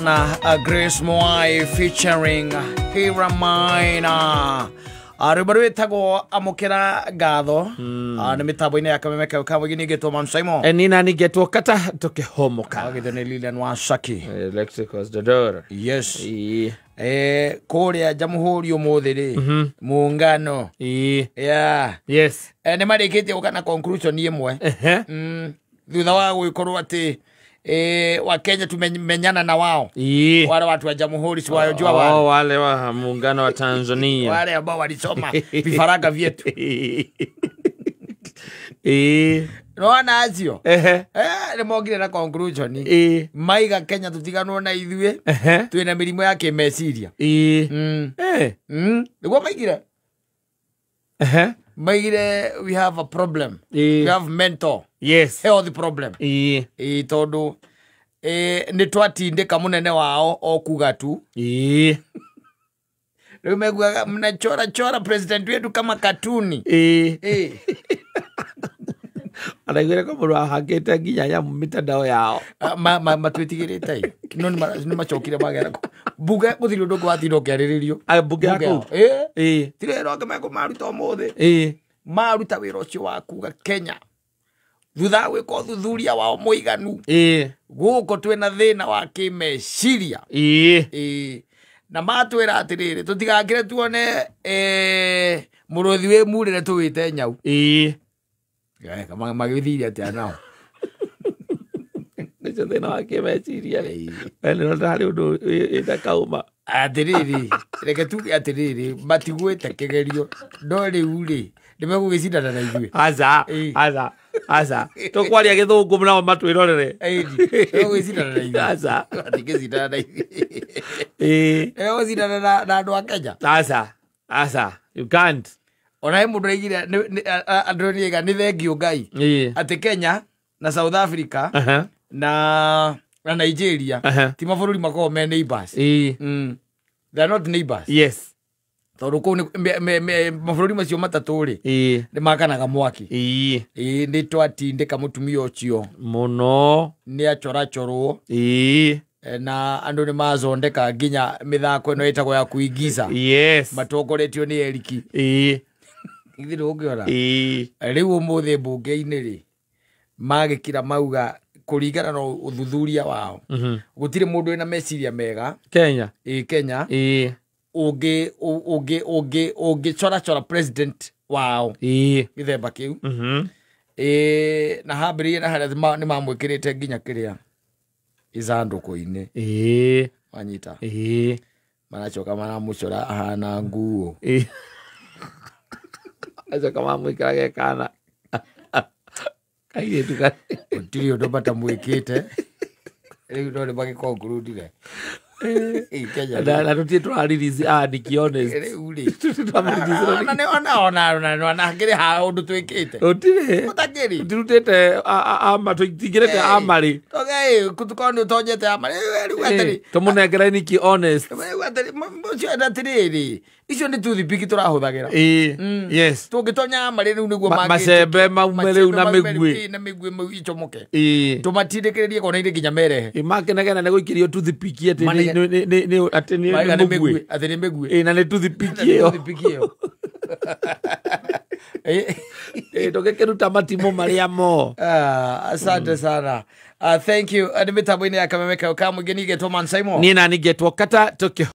na Grace Moai featuring Hira Maina. Arubaru etago amokera gado. Na mitabo ine akamemeka ukawa gini geto mansaimo. Nina ni geto kata toke homoka. Agidone Lilian Wasaki. Lexicos Dodor. Yes. Korea Jamhuri Omodere. Muungano. Yeah. Yes. Ne marikete ukana conclusion yemwe. Thutha wa guikorwo ati wa Kenya tumenyana na wao. Wale watu wa Jamhuri si wajua wale. Wale wa muungano wa Tanzania. Wale ambao walisoma vifaranga vyetu. Noana azio. Ni mogire na conclusion. Maiga Kenya tutiganwo na ithue. Twina mirimo ya kimeciria. Niguo maigire. Maigire we have a problem. We have mental. Yes. Health problem. Tondu ni twatindika munene wao okuga tu. Rumegwa mnachora president wetu kama katuni. Anaigire ko muru ahagete nginya ya mitandao yao. Matwetigirite. Ni machokire magera ko. Buga guthiro ndogo watiro kiariririo. Buga yako. Tire roke meko maruta omothe. Maruta wiro cio wa kuga Kenya. Thutha gwiko thuthuria wa muiganu. Guko twina thina wa kimeciria. Na matwira atiriri tutigakire tuone muruthi we murire tuwite nyau. Kama magithiria atia nao. Nicho thina wa kimeciria. Eno ndari undu ita kauma. Atiriri reke tu atiriri matigwete kigerio ndori uri nimegugicindana na ithuĩ aza tukwaria githungu mnao matwirorere nimegugicindana na ithuĩ aza atigicindana na ithuĩ nimegugicindana na andu a Kenya aza you can't ona mundu aigire andu niega ni thengio Ngai ati Kenya na South Africa na Nigeria ti mabũrũri makoo me neighbors. They are not neighbors. Yes. Tondu ko mabũrũri macio matatu ri ni makanaga mwaki. Ni twatindika mutumia ucio muno ni achorachorwo. Na andu ni mazondeka nginya mithako ino itagwo ya kuigiza. Yes. Matongoretio ni Eriki. Ithiru ungiora. Riu umuthi mbunge-ini ri magikira mauga kuringana no uthuthuria wao. Gutire mundu ena meciria mega Kenya. Kenya. Oge chora president wao. Githemba kiu. Na habiri na haria ni mamwikirite nginya kiria izanduku-ini. Wanyita. Manachoka manamucora ahana nguo. Acha kama mwikirage kana. Kaire tuka. Utiri ndo batamwikite. Riu ndo bagikonclude. Kenya. Na tutie twaririzi andiki honest. Uri. Ona ngire ha undu twikite. Utire. Utakiri. Turutete ama tutigirete amari. Okay, kutukoni utojete amari. Riu atari. Tumunengera niki honest. Riu atari mucio atiriri. Icio ni tuthipiki turahuthagira. Yes. Tungitonya amari riu niguo mangĩ. Macembe maumere na migwi. Na migwi mau icomoke. Tumatindikiririe kona ire nginya merehe. Makenegena ne guikirio tuthipiki ati ni ati ni migwi. Ati ni migwi. Na ni tuthipiki yo. Tuthipiki yo. Togekeruta matimo maria mo. Asante sana. Thank you. Adimita bwini ya kamemeka ukamu geni geto mansaimo. Nina ni geto kata toke